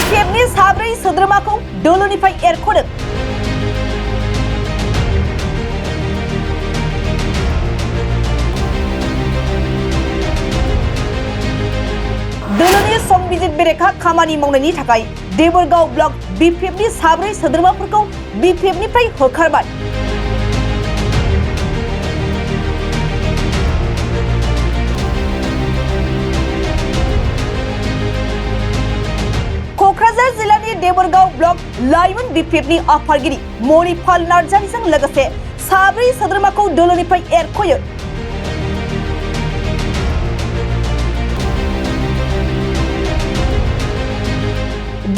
BPFनि साब्रै सोद्रोमाखौ दोलोनिफ्राय एरख'दों। दोलोनि संबिजित बेरेखा खामानि मावनायनि थाखाय देबरगाव ब्लक BPFनि साब्रै सोद्रोमाफोरखौ BPFनिफ्राय होखारबाय। क'क्राझार जिल्लानि देबरगाव ब्लक लाइमोन BPFनि आफादगिरि मणिपाल नार्जारिजों लोगोसे साब्रै सोद्रोमाखौ दोलोनिफ्राय एरख'यो।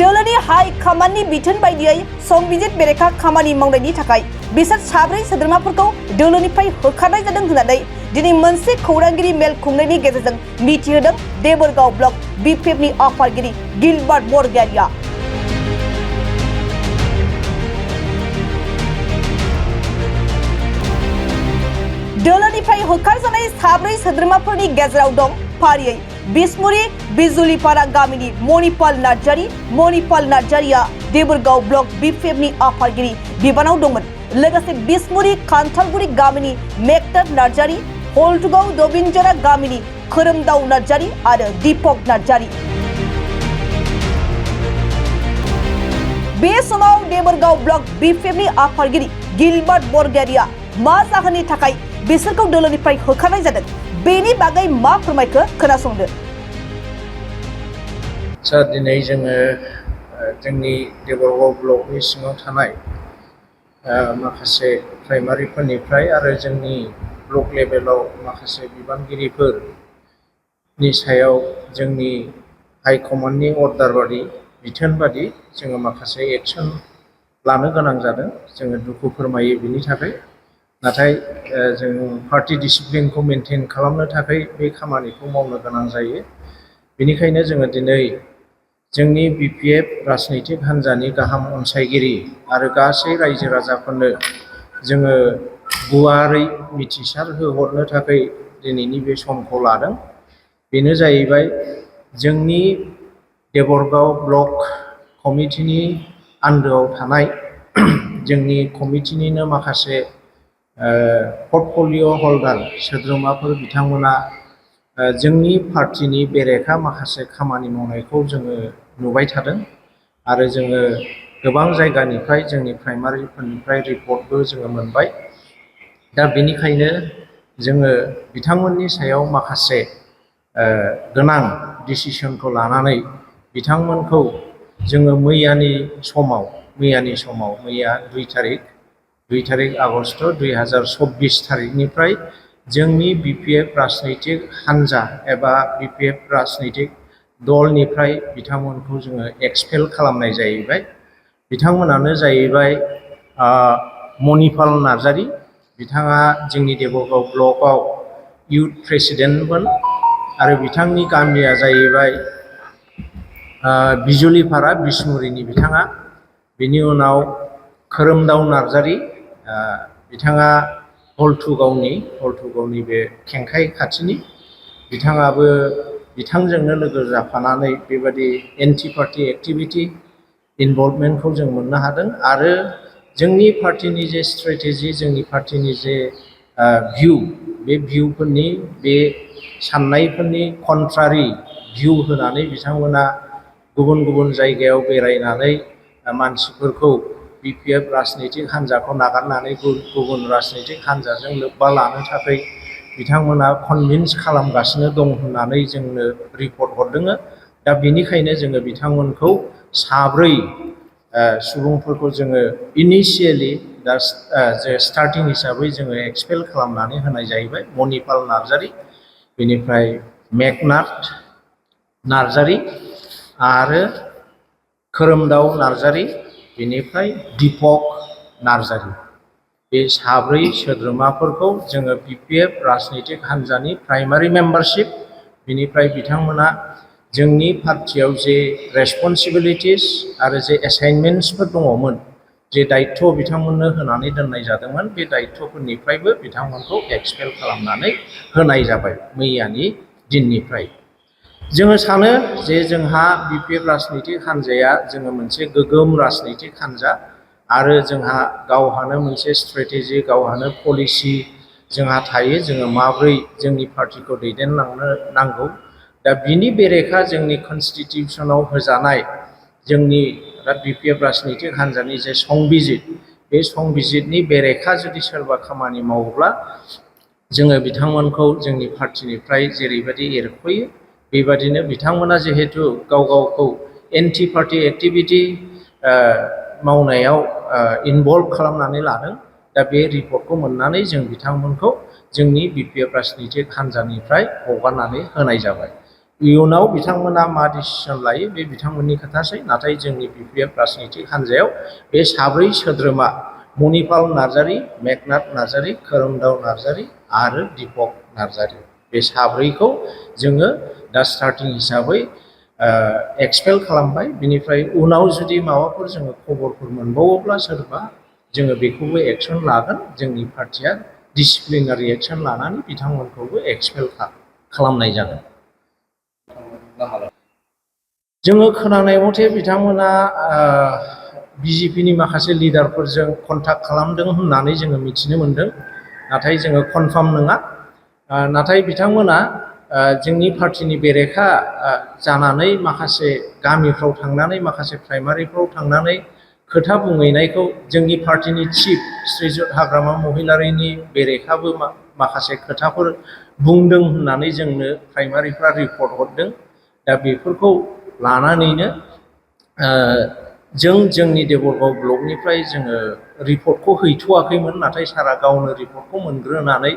दोलोनि हाइ कमान्डनि बिथोन बायदियै संबिजित बेरेखा खामानि मावनायनि थाखाय बिसोर साब्रै सोद्रोमाफोरखौ दोलोनिफ्राय होखारनाय जादों होननानै दिनै मोनसे खौरांगिरि मेल खुंनायनि गेजेरजों मिथिहोदों देबरगाव ब्लक BPFनि आफादगिरि गिलबार्ट बरगयारिया। दोलोनिफ्राय होखारजानाय साब्रै सोद्रोमाफोरनि गेजेराव दं फारियै बिसमुरि बिजुलिपारा गामिनि मणिपाल नार्जारि। मणिपाल नार्जारिया देबरगाव ब्लक BPFनि आफादगिरि बिबानाव दंमोन। लोगोसे बिसमुरि खान्थालगुरि गामिनि मेक्टार नार्जारि, हल्टुगाव दबिनजरा गामिनि खोरोमदाव नार्जारि आरो दीपक नार्जारि। बे समाव देबरगाव ब्लक BPFनि आफादगिरि गिलबार्ट बरगयारिया मा जाहोननि थाखाय बिसोरखौ दोलोनिफ्राय होखारनाय जादों बेनि बागै मा फोरमायखो खोनासंदो। सार, दिनै जोङो जोंनि देबरगाव ब्लकनि सिङाव थानाय माखासे प्राइमारिफोरनिफ्राय आरो जोंनि ब्लक लेभेलाव माखासे बिबानगिरिफोरनि सायाव जोंनि हाइकमान्डनि अर्डार बादि बिथोन बादि जोङो माखासे एक्सन लानो गोनां जादों। जोङो दुखु फोरमायो बिनि थाखाय। नाथाय जों पार्टी डिसिप्लिनखौ मेनटेन खालामनो थाखाय बे खामानिखौ मावनो गोनां जायो। बेनिखायनो जोङो दिनै जोंनि BPF राजनैतिक हान्जानि गाहाम अनसायगिरि आरो गासै रायजो राजाफोरनो जोङो गुवारै मिथिसार होहरनो थाखाय दिनैनि बे समखौ लादों। बेनो जाहैबाय जोंनि देबरगाव ब्लक कमिटिनि आन्दोआव थानाय जोंनि कमिटिनिनो माखासे पर्टफलिय' हल्डार सोद्रोमाफोर बिथांमोना जोंनि पार्टीनि बेरेखा माखासे खामानि मावनायखौ जोङो नुबाय थादों आरो जोङो गोबां जायगानिफ्राय जोंनि प्राइमारिफोरनिफ्राय रिपर्टबो जोङो मोनबाय। दा बेनिखायनो जोङो बिथांमोननि सायाव माखासे गोनां डिसिसनखौ लानानै बिथांमोनखौ जोङो मैया 2 तारिख आगस्ट 2024 तारिखनिफ्राय जोंनि BPF राजनैतिक हान्जा एबा BPF राजनैतिक दलनिफ्राय बिथांमोनखौ जोङो एक्सपेल खालामनाय जाहैबाय। बिथांमोनानो जाहैबाय मणिपाल नार्जारि। बिथाङा जोंनि देबरगाव ब्लकआव इउथ प्रेसिडेन्टमोन आरो बिथांनि गामिया जाहैबाय बिजुलिपारा बिसमुरिनि बिथाङा। बेनि उनाव खोरोमदाव नार्जारि, बिथाङा हल्टुगावनि बे खेंखाइ खाथिनि। बिथाङाबो बिथांजोंनो लोगो जाफानानै बेबादि एन्टि पार्टी एक्टिभिटी इनभल्भमेन्टखौ जों मोननो हादों। आरो जोंनि पार्टीनि जे स्ट्रेटेजि, जोंनि पार्टीनि जे भिउ, बे भिउफोरनि बे साननायफोरनि कन्ट्रारि भिउ होनानै बिथांमोना गुबुन जायगायाव बेरायनानै मानसिफोरखौ BPF राजनैतिक हान्जाखौ नागारनानै गुबुन राजनैतिक हान्जाजों लोब्बा लानो थाखाय बिथांमोना कनभिन्स खालामगासिनो दं होननानै जोंनो रिपर्ट हरदों। दा बेनिखायनो जोङो बिथांमोनखौ साब्रै सुबुंफोरखौ जोङो इनिशियेलि दा जे स्टार्टिं हिसाबै जोङो एक्सपेल खालामनानै होनाय जाहैबाय। मणिपाल नार्जारि, बेनिफ्राय मेकनाथ नार्जारि आरो खोरोमदाव नार्जारि, बेनिफ्राय दीपक नार्जारि। बे साब्रै सोद्रोमाफोरखौ जोङो BPF राजनैतिक हान्जानि प्राइमारि मेम्बारशिप, बेनिफ्राय बिथांमोना जोंनि पार्टियाव जे रेसपन्सिबिलिटिस आरो जे एसाइनमेन्ट्सफोर दङमोन, जे दायित्व बिथांमोननो होनानै दोननाय जादोंमोन, बे दायित्वफोरनिफ्रायबो बिथांमोनखौ एक्सपेल खालामनानै होनाय जाबाय मैयानि दिननिफ्राय। जोङो सानो जे जोंहा बिपिएफ राजनितिक हान्जाया जोङो मोनसे गोगोम राजनितिक हान्जा आरो जोंहा गावहानो मोनसे स्ट्रेटेजि गावहानो पलिसि जोंहा थायो जोङो माब्रै जोंनि पार्टिखौ दैदेनलांनो नांगौ दा बिनि बेरेखा जोंनि कनस्टिटिउसनाव होजानाय जोंनि बिपिएफ राजनितिक हान्जानि जे संबिजित बे संबिजितनि बेरेखा जुदि सोरबा खामानि मावोब्ला जोङो बिथांमोनखौ जोंनि पार्टिनिफ्राय जेरैबायदि एरख'यो बेबादिनो बिथांमोना जिहेतु गाव गावखौ एन्टि पार्टि एक्टिभिटि मावनायाव इनभल्भ खालामनानै लादों दा बे रिपर्टखौ मोननानै जों बिथांमोनखौ जोंनि बिपिएफ राजनितिक हान्जानिफ्राय हगारनानै होनाय जाबाय इयुनाव बिथांमोना मा डिसिसन लायो बे बिथांमोननि खोथासै नाथाय जोंनि बिपिएफ राजनितिक हान्जायाव बे साब्रै सोद्रोमा मणिपाल नार्जारी मेघनाथ नार्जारी खोरोमदाव नार्जारी आरो दीपक नार्जारी बे साब्रैखौ जोङो दा स्टार्टिं हिसाबै एक्सपेल खालामबाय बिनिफ्राय उनाव जुदि माबाफोर जोङो खबरफोर मोनबावोब्ला सोरबा जोङो बेखौबो एक्सन लागोन जोंनि पार्टिया डिसिप्लिनारि एक्सन लानानै बिथांमोनखौबो एक्सपेल खालामनाय जागोन जोङो खोनानाय मथे बिथांमोना बिजेपिनि माखासे लिडारफोरजों कन्टाक्ट खालामदों होननानै जोङो मिथिनो मोनदों नाथाय जोङो कनफार्म नङा नाथाय बिथांमोना जोंनि पार्टिनि बेरेखा जानानै माखासे गामिफ्राव थांनानै माखासे प्राइमारिफ्राव थांनानै खोथा बुंहैनायखौ जोंनि पार्टिनि चिफ श्रीजुत हाग्रामा महिलारिनि बेरेखाबो माखासे खोथाफोर बुंदों होननानै जोंनो प्राइमारिफ्रा रिपर्ट हरदों दा बेफोरखौ लानानैनो जोंनि देबरगाव ब्लकनिफ्राय जोङो रिपर्टखौ हैथ'वाखैमोन नाथाय सारा गावनो रिपर्टखौ मोनग्रोनानै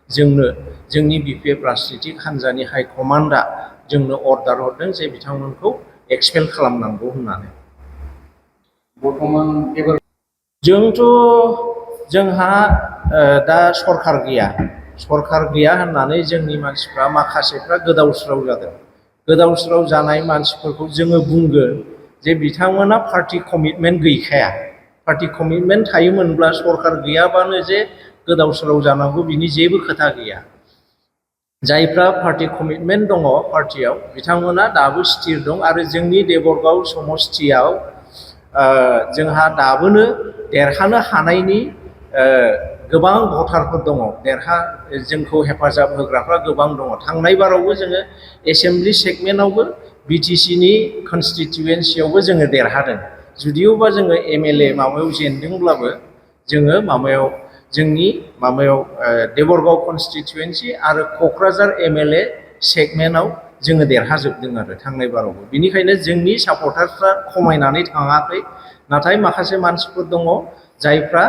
जोंनो जोंनि बिपिएफ राजनितिक हान्जानि हाइकमान्डआ जोंनो अर्डार हरदों जे बिथांमोनखौ एक्सपेल खालामनांगौ होननानै जोंथ' जोंहा दा सरखार गैया होननानै जोंनि मानसिफ्रा माखासेफ्रा गोदाव सोराव जादों गोदाव सोराव जानाय मानसिफोरखौ जोङो बुंगोन जे बिथांमोना पार्टि कमिटमेन्ट गैखाया पार्टि कमिटमेन्ट थायोमोनब्ला सरखार गैयाबानो जे गोदाव सोराव जानांगौ बिनि जेबो खोथा गैया जायफ्रा पार्टि कमिटमेन्ट दङ पार्टियाव बिथांमोना दाबो स्थिर दं आरो जोंनि देबरगाव समस्थियाव जोंहा दाबोनो देरहानो हानायनि गोबां भटारफोर दङ जोंखौ हेफाजाब होग्राफ्रा गोबां दङ थांनाय बारावबो जोङो एसेम्बलि सेगमेन्टआवबो बिटिसिनि कनस्टिटिुवेन्सियावबो जोङो देरहादों जुदिअबा जोङो एमएलए माबायाव जेनदोंब्लाबो जोङो जोंनि देबरगाव कनस्टिटिुवेन्सि आरो क'क्राझार एमएलए सेगमेन्टआव जोङो देरहाजोबदों आरो थांनाय बारावबो बिनिखायनो जोंनि सापर्टारफ्रा खमायनानै थाङाखै नाथाय माखासे मानसिफोर दङ जायफ्रा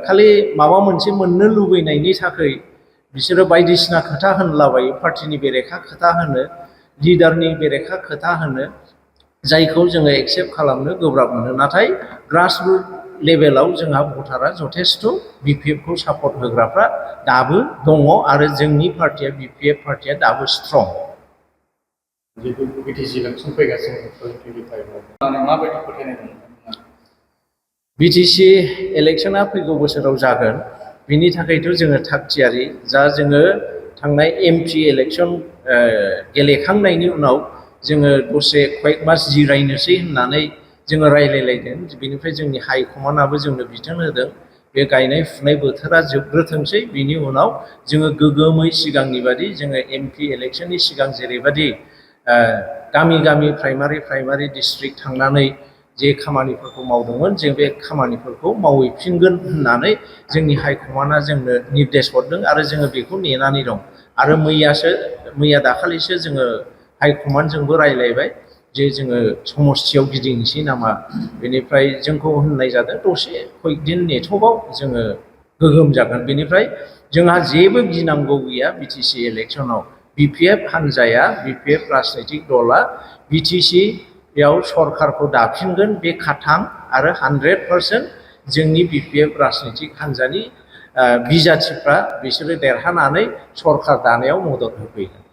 खालि माबा मोनसे मोननो लुबैनायनि थाखाय बिसोरो बायदिसिना खोथा होनलाबायो पार्टिनि बेरेखा खोथा होनो लिडारनि बेरेखा खोथा होनो जायखौ जोङो एक्सेप्ट खालामनो गोब्राब मोनो नाथाय ग्रासरुट लेभेलाव जोंहा भटारा जथेस्थ' बिपिएफखौ सापर्ट होग्राफ्रा दाबो दङ आरो जोंनि पार्टिया बिपिएफ पार्टिया दाबो स्ट्रं बिटिसि इलेक्सना फैगौ बोसोराव जागोन बिनि थाखायथ' जोङो थागथियारि जा जोङो थांनाय एमपि इलेक्सन गेलेखांनायनि उनाव जोङो दसे कয়েक मास जिरायनोसै होननानै जोङो रायलायलायदों बेनिफ्राय जोंनि हाइकमान्डआबो जोंनो बिथोन होदों बे गायनाय फुनाय बोथोरा जोबग्रोथोंसै बिनि उनाव जोङो गोगोमै सिगांनि बादि जोङो एमपि इलेक्सननि सिगां जेरैबायदि गामि प्राइमारि डिस्ट्रिक्ट थांनानै जे खामानिफोरखौ मावदोंमोन जों बे खामानिफोरखौ मावहैफिनगोन होननानै जोंनि हाइकमान्डआ जोंनो निर्देश हरदों आरो जोङो बेखौ नेनानै दं आरो मैया दाखालिसो जोङो हाइकमान्डजोंबो रायलायबाय जे जोङो समस्थियाव गिदिंनोसै नामा बेनिफ्राय जोंखौ होननाय जादों दसे कয়েक दिन नेथ'बाव जोङो गोगोम जागोन बेनिफ्राय जोंहा जेबो गिनांगौ गैया बिटिसि इलेक्सनाव बिपिएफ हान्जाया बिपिएफ राजनैतिक दला बिटिसियाव सरकारखौ दाफिनगोन बे खाथां आरो 100% जोंनि बिपिएफ राजनैतिक हान्जानि बिजाथिफ्रा बिसोरो देरहानानै सरकार दानायाव मदद होफैगोन